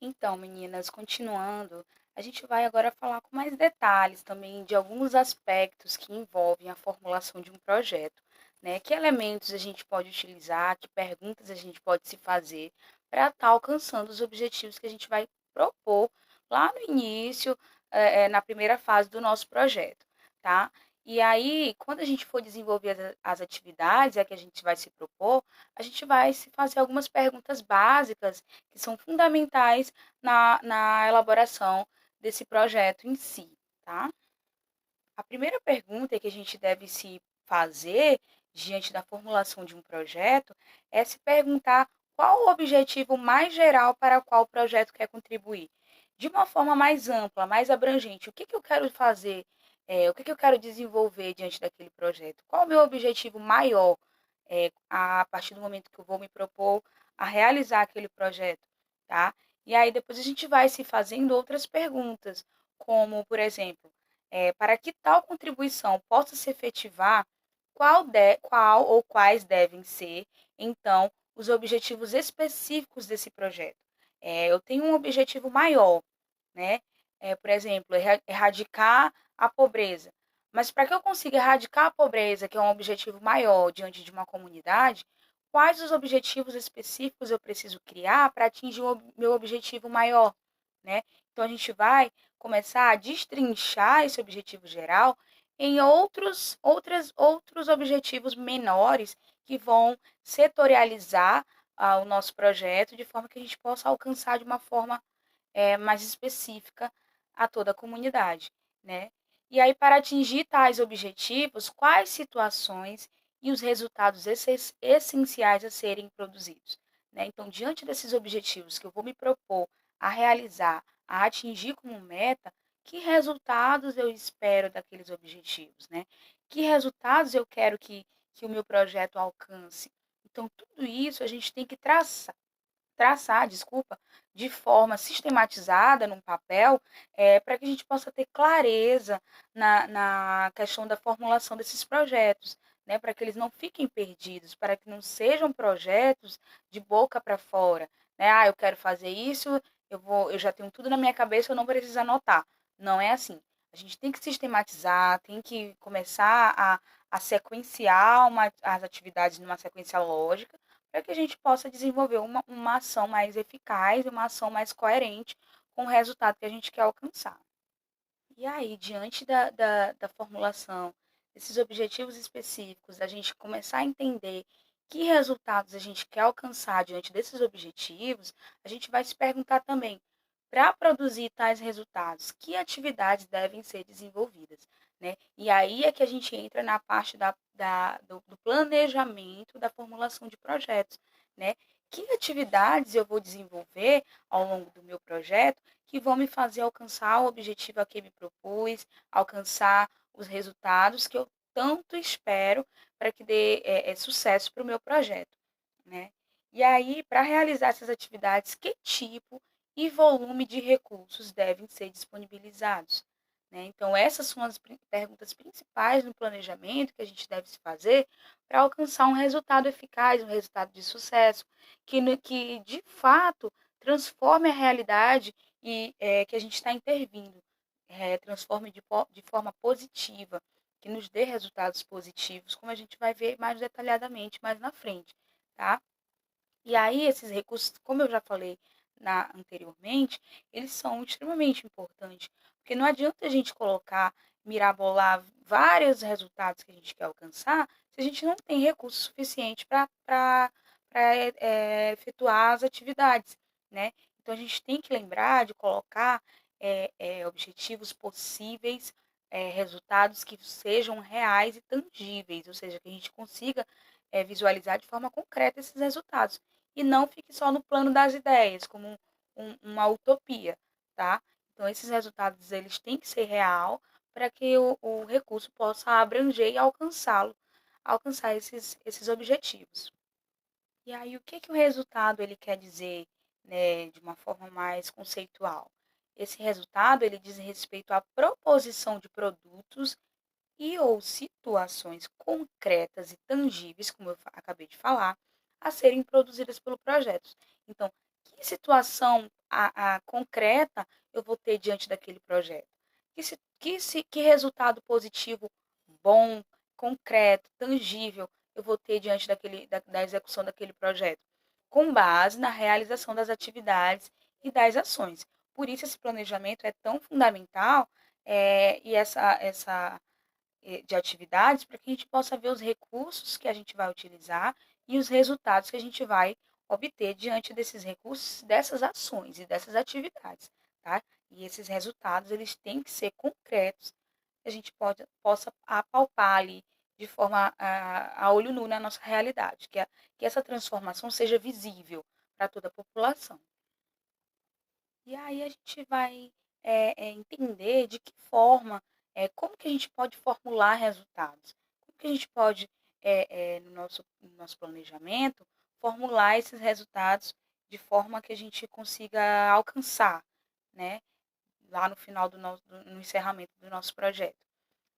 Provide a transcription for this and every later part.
Então, meninas, continuando, a gente vai agora falar com mais detalhes também de alguns aspectos que envolvem a formulação de um projeto, né? Que elementos a gente pode utilizar, que perguntas a gente pode se fazer para estar alcançando os objetivos que a gente vai propor lá no início, na primeira fase do nosso projeto, tá? E aí, quando a gente for desenvolver as atividades a que a gente vai se propor, a gente vai se fazer algumas perguntas básicas que são fundamentais na elaboração desse projeto em si, tá? A primeira pergunta que a gente deve se fazer diante da formulação de um projeto é se perguntar qual o objetivo mais geral para o qual o projeto quer contribuir. De uma forma mais ampla, mais abrangente, o que, que eu quero fazer, o que, que eu quero desenvolver diante daquele projeto? Qual o meu objetivo maior a partir do momento que eu vou me propor a realizar aquele projeto, tá? E aí depois a gente vai se fazendo outras perguntas, como, por exemplo, para que tal contribuição possa se efetivar, qual ou quais devem ser, então, os objetivos específicos desse projeto. Eu tenho um objetivo maior, né? Por exemplo, erradicar a pobreza. Mas para que eu consiga erradicar a pobreza, que é um objetivo maior diante de uma comunidade, quais os objetivos específicos eu preciso criar para atingir o meu objetivo maior, né? Então a gente vai começar a destrinchar esse objetivo geral em outros objetivos menores que vão setorializar o nosso projeto de forma que a gente possa alcançar de uma forma mais específica a toda a comunidade, né? E aí, para atingir tais objetivos, quais situações e os resultados essenciais a serem produzidos, né? Então, diante desses objetivos que eu vou me propor a realizar, a atingir como meta, que resultados eu espero daqueles objetivos, né? Que resultados eu quero que o meu projeto alcance? Então, tudo isso a gente tem que traçar, desculpa, de forma sistematizada num papel, para que a gente possa ter clareza na questão da formulação desses projetos, né, para que eles não fiquem perdidos, para que não sejam projetos de boca para fora, né? Ah, eu quero fazer isso, eu já tenho tudo na minha cabeça, eu não preciso anotar. Não é assim. A gente tem que sistematizar, tem que começar a sequenciar as atividades numa sequência lógica, para que a gente possa desenvolver uma ação mais eficaz e uma ação mais coerente com o resultado que a gente quer alcançar. E aí, diante da formulação desses objetivos específicos, a gente começar a entender que resultados a gente quer alcançar diante desses objetivos, a gente vai se perguntar também, para produzir tais resultados, que atividades devem ser desenvolvidas, né? E aí é que a gente entra na parte do planejamento da formulação de projetos, né? Que atividades eu vou desenvolver ao longo do meu projeto que vão me fazer alcançar o objetivo a que me propus, alcançar os resultados que eu tanto espero para que dê sucesso para o meu projeto, né? E aí, para realizar essas atividades, que tipo e volume de recursos devem ser disponibilizados, né? Então, essas são as perguntas principais no planejamento que a gente deve se fazer para alcançar um resultado eficaz, um resultado de sucesso, que de fato transforme a realidade e que a gente está intervindo, transforme de forma positiva, que nos dê resultados positivos, como a gente vai ver mais detalhadamente mais na frente, tá? E aí esses recursos, como eu já falei anteriormente, eles são extremamente importantes, porque não adianta a gente colocar, mirabolar vários resultados que a gente quer alcançar, se a gente não tem recurso suficiente para efetuar as atividades, né? Então a gente tem que lembrar de colocar objetivos possíveis, resultados que sejam reais e tangíveis, ou seja, que a gente consiga visualizar de forma concreta esses resultados e não fique só no plano das ideias, como uma utopia, tá? Então, esses resultados, eles têm que ser real para que o recurso possa abranger e alcançar esses objetivos. E aí, o que, que o resultado ele quer dizer, né, de uma forma mais conceitual? Esse resultado, ele diz respeito à proposição de produtos e ou situações concretas e tangíveis, como eu acabei de falar, a serem produzidas pelo projeto. Então, que situação a concreta eu vou ter diante daquele projeto? Que resultado positivo, bom, concreto, tangível, eu vou ter diante da execução daquele projeto? Com base na realização das atividades e das ações. Por isso, esse planejamento é tão fundamental, e de atividades, para que a gente possa ver os recursos que a gente vai utilizar e os resultados que a gente vai obter diante desses recursos, dessas ações e dessas atividades, tá? E esses resultados, eles têm que ser concretos, que a gente possa apalpar ali de forma a olho nu na nossa realidade, que essa transformação seja visível para toda a população. E aí a gente vai entender de que forma, como que a gente pode formular resultados, como que a gente pode, no nosso planejamento, formular esses resultados de forma que a gente consiga alcançar, né, lá no final no encerramento do nosso projeto.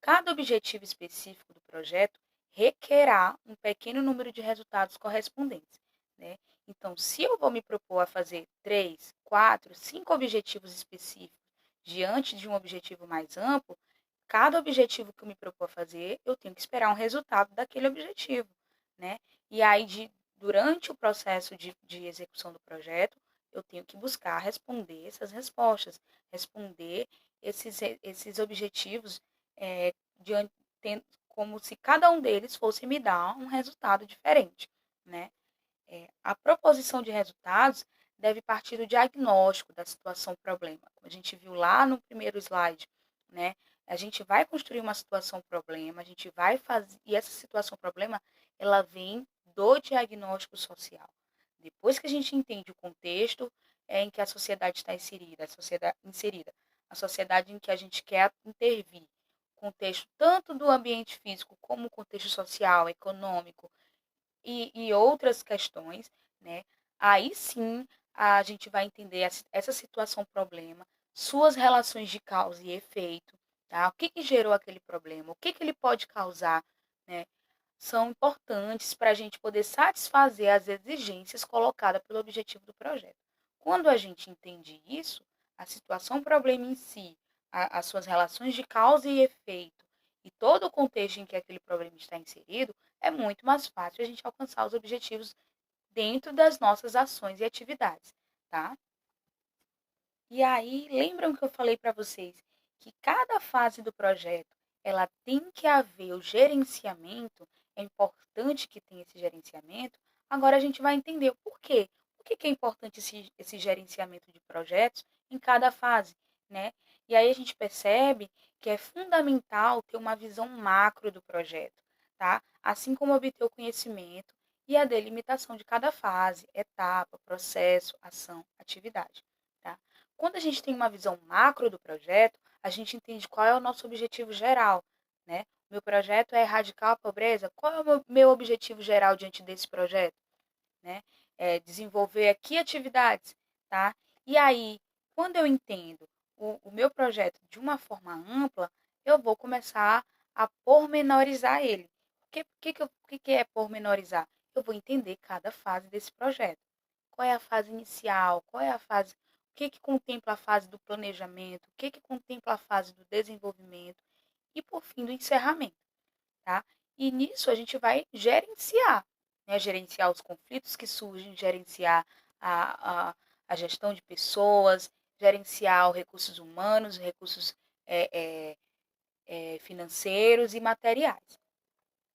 Cada objetivo específico do projeto requerá um pequeno número de resultados correspondentes, né? Então, se eu vou me propor a fazer 3, 4, 5 objetivos específicos diante de um objetivo mais amplo, cada objetivo que eu me propor a fazer, eu tenho que esperar um resultado daquele objetivo, né? E aí, durante o processo de execução do projeto, eu tenho que buscar responder essas respostas, responder esses objetivos é, diante, como se cada um deles fosse me dar um resultado diferente, né? A proposição de resultados deve partir do diagnóstico da situação-problema. Como a gente viu lá no primeiro slide, né? A gente vai construir uma situação-problema, a gente vai fazer, e essa situação-problema, ela vem do diagnóstico social. Depois que a gente entende o contexto em que a sociedade está a sociedade em que a gente quer intervir, contexto tanto do ambiente físico como o contexto social, econômico e outras questões, né? Aí sim a gente vai entender essa situação problema, suas relações de causa e efeito, tá? O que que gerou aquele problema, o que que ele pode causar, né? São importantes para a gente poder satisfazer as exigências colocadas pelo objetivo do projeto. Quando a gente entende isso, a situação problema em si, as suas relações de causa e efeito e todo o contexto em que aquele problema está inserido, é muito mais fácil a gente alcançar os objetivos dentro das nossas ações e atividades, tá? E aí, lembram que eu falei para vocês que cada fase do projeto, ela tem que haver o gerenciamento, é importante que tenha esse gerenciamento. Agora a gente vai entender o porquê. Por que que é importante esse gerenciamento de projetos em cada fase, né? E aí a gente percebe que é fundamental ter uma visão macro do projeto, tá? Assim como obter o conhecimento e a delimitação de cada fase, etapa, processo, ação, atividade, tá? Quando a gente tem uma visão macro do projeto, a gente entende qual é o nosso objetivo geral, né? Meu projeto é erradicar a pobreza. Qual é o meu objetivo geral diante desse projeto, né? É desenvolver aqui atividades, tá? E aí, quando eu entendo o meu projeto de uma forma ampla, eu vou começar a pormenorizar ele. O que é pormenorizar? Eu vou entender cada fase desse projeto. Qual é a fase inicial? Qual é a fase? O que que contempla a fase do planejamento? O que que contempla a fase do desenvolvimento? E, por fim, do encerramento, tá? E nisso a gente vai gerenciar, né? Gerenciar os conflitos que surgem, gerenciar a, a, a gestão de pessoas, gerenciar os recursos humanos, recursos é, financeiros e materiais.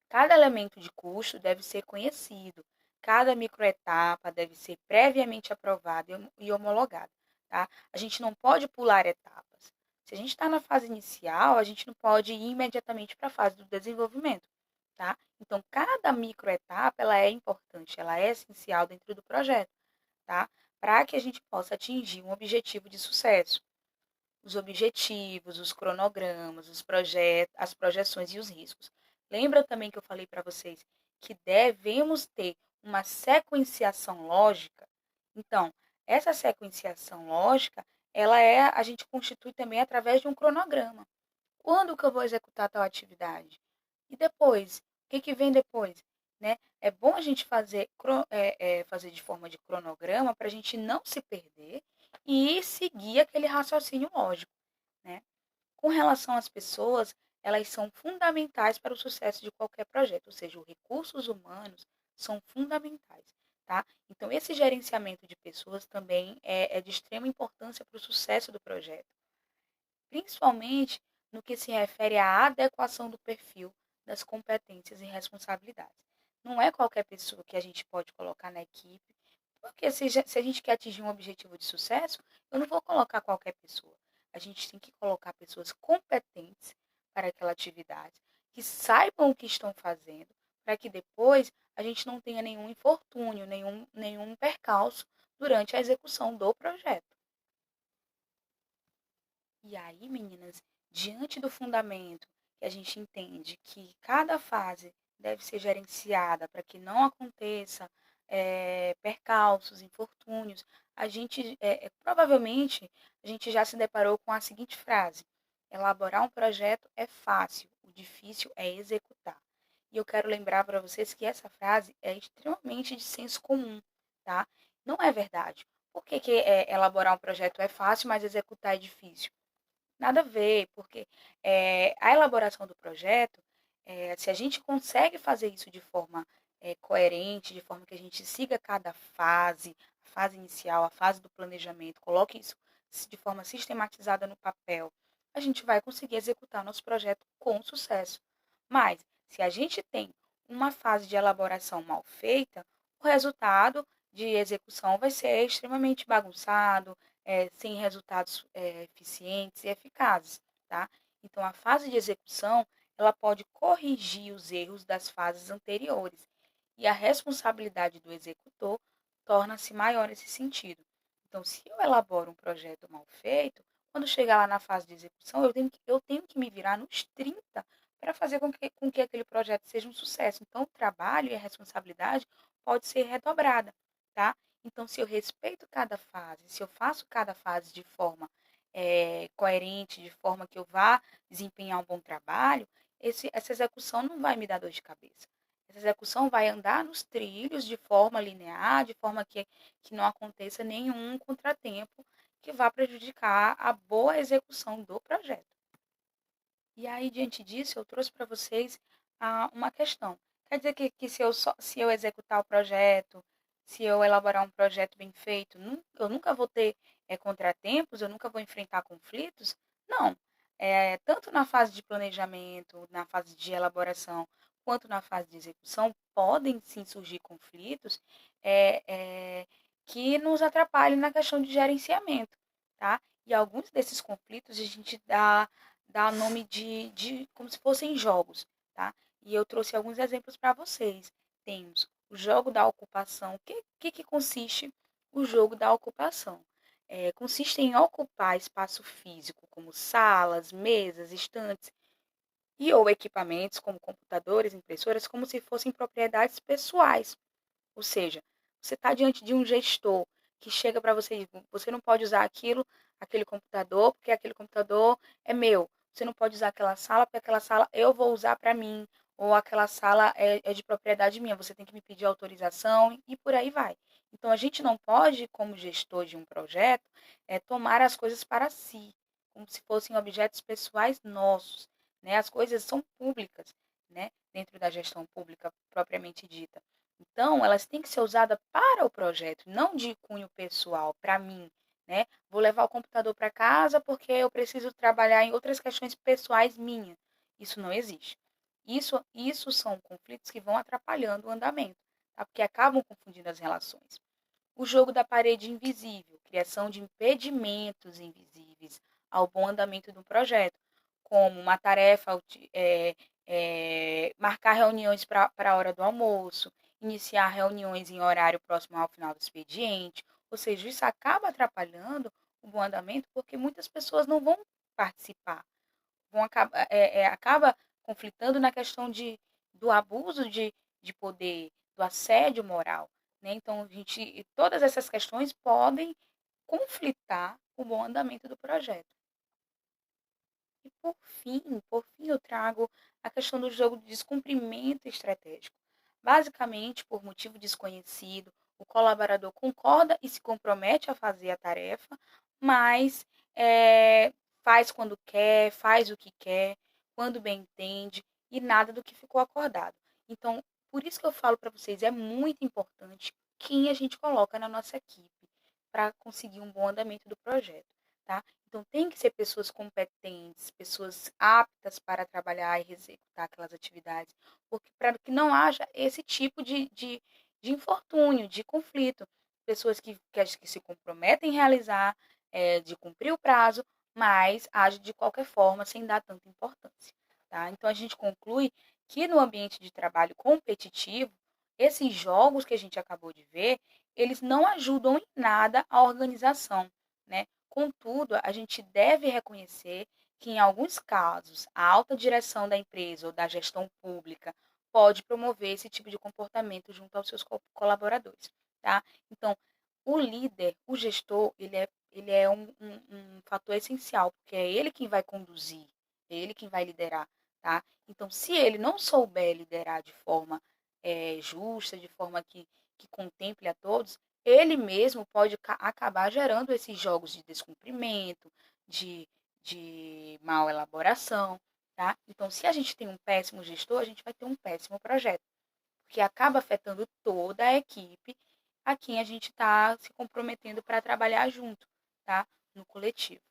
Cada elemento de custo deve ser conhecido, cada microetapa deve ser previamente aprovada e homologada, tá? A gente não pode pular etapas. Se a gente está na fase inicial, a gente não pode ir imediatamente para a fase do desenvolvimento, tá? Então, cada microetapa, ela é importante, ela é essencial dentro do projeto, tá? Para que a gente possa atingir um objetivo de sucesso. Os objetivos, os cronogramas, os projetos, as projeções e os riscos. Lembra também que eu falei para vocês que devemos ter uma sequenciação lógica? Então, essa sequenciação lógica, a gente constitui também através de um cronograma. Quando que eu vou executar tal atividade? E depois? O que que vem depois? Né? É bom a gente fazer de forma de cronograma para a gente não se perder e seguir aquele raciocínio lógico, né. Com relação às pessoas, elas são fundamentais para o sucesso de qualquer projeto, ou seja, os recursos humanos são fundamentais, tá. Então esse gerenciamento de pessoas também é de extrema importância para o sucesso do projeto, principalmente no que se refere à adequação do perfil, das competências e responsabilidades. Não é qualquer pessoa que a gente pode colocar na equipe, porque se a gente quer atingir um objetivo de sucesso, eu não vou colocar qualquer pessoa. A gente tem que colocar pessoas competentes para aquela atividade, que saibam o que estão fazendo, para que depois a gente não tenha nenhum infortúnio, nenhum percalço durante a execução do projeto. E aí, meninas, diante do fundamento que a gente entende que cada fase deve ser gerenciada para que não aconteça percalços, infortúnios, provavelmente a gente já se deparou com a seguinte frase: elaborar um projeto é fácil, o difícil é executar. E eu quero lembrar para vocês que essa frase é extremamente de senso comum, tá? Não é verdade. Por que elaborar um projeto é fácil, mas executar é difícil? Nada a ver, porque a elaboração do projeto, se a gente consegue fazer isso de forma coerente, de forma que a gente siga cada fase, a fase inicial, a fase do planejamento, coloque isso de forma sistematizada no papel, a gente vai conseguir executar nosso projeto com sucesso. Mas, se a gente tem uma fase de elaboração mal feita, o resultado de execução vai ser extremamente bagunçado, sem resultados eficientes e eficazes, tá? Então, a fase de execução, ela pode corrigir os erros das fases anteriores e a responsabilidade do executor torna-se maior nesse sentido. Então, se eu elaboro um projeto mal feito, quando chegar lá na fase de execução, eu tenho que me virar nos 30 para fazer com que aquele projeto seja um sucesso. Então, o trabalho e a responsabilidade pode ser redobrada, tá? Então, se eu respeito cada fase, se eu faço cada fase de forma coerente, de forma que eu vá desempenhar um bom trabalho, essa execução não vai me dar dor de cabeça. Essa execução vai andar nos trilhos de forma linear, de forma que não aconteça nenhum contratempo que vá prejudicar a boa execução do projeto. E aí, diante disso, eu trouxe para vocês uma questão. Quer dizer que se eu executar o projeto, se eu elaborar um projeto bem feito, eu nunca vou ter contratempos, eu nunca vou enfrentar conflitos? Não. Tanto na fase de planejamento, na fase de elaboração, quanto na fase de execução, podem sim surgir conflitos é, é, que nos atrapalhem na questão de gerenciamento, tá? E alguns desses conflitos a gente dá nome de como se fossem jogos, tá? E eu trouxe alguns exemplos para vocês. Temos o jogo da ocupação. O que consiste o jogo da ocupação? Consiste em ocupar espaço físico, como salas, mesas, estantes, e ou equipamentos como computadores, impressoras, como se fossem propriedades pessoais. Ou seja, você está diante de um gestor que chega para você e diz, você não pode usar aquele computador, porque aquele computador é meu. Você não pode usar aquela sala, porque aquela sala eu vou usar para mim. Ou aquela sala é de propriedade minha, você tem que me pedir autorização e por aí vai. Então, a gente não pode, como gestor de um projeto, tomar as coisas para si, como se fossem objetos pessoais nossos, né? As coisas são públicas, né? Dentro da gestão pública propriamente dita. Então, elas têm que ser usadas para o projeto, não de cunho pessoal, para mim, né? Vou levar o computador para casa porque eu preciso trabalhar em outras questões pessoais minhas. Isso não existe. Isso são conflitos que vão atrapalhando o andamento, tá? Porque acabam confundindo as relações. O jogo da parede invisível, criação de impedimentos invisíveis ao bom andamento do projeto, como uma tarefa, marcar reuniões para a hora do almoço, iniciar reuniões em horário próximo ao final do expediente, ou seja, isso acaba atrapalhando o bom andamento porque muitas pessoas não vão participar, acaba conflitando na questão do abuso de poder, do assédio moral, né? Então, todas essas questões podem conflitar o bom andamento do projeto. E por fim, eu trago a questão do jogo de descumprimento estratégico. Basicamente, por motivo desconhecido O colaborador concorda e se compromete a fazer a tarefa, mas eh, faz quando quer, faz o que quer, quando bem entende e nada do que ficou acordado. Então, por isso que eu falo para vocês, é muito importante quem a gente coloca na nossa equipe para conseguir um bom andamento do projeto, tá? Então, tem que ser pessoas competentes, pessoas aptas para trabalhar e executar aquelas atividades, porque para que não haja esse tipo de infortúnio, de conflito. Pessoas que se comprometem em realizar, de cumprir o prazo, mas agem de qualquer forma sem dar tanta importância. Tá? Então, a gente conclui que no ambiente de trabalho competitivo, esses jogos que a gente acabou de ver, eles não ajudam em nada a organização, né? Contudo, a gente deve reconhecer que, em alguns casos, a alta direção da empresa ou da gestão pública pode promover esse tipo de comportamento junto aos seus colaboradores, tá? Então, o líder, o gestor, ele é um fator essencial, porque é ele quem vai conduzir, é ele quem vai liderar, tá? Então, se ele não souber liderar de forma justa, de forma que contemple a todos, ele mesmo pode acabar gerando esses jogos de descumprimento, de, de mal elaboração, tá? Então, se a gente tem um péssimo gestor, a gente vai ter um péssimo projeto, porque acaba afetando toda a equipe a quem a gente está se comprometendo para trabalhar junto, tá? No coletivo.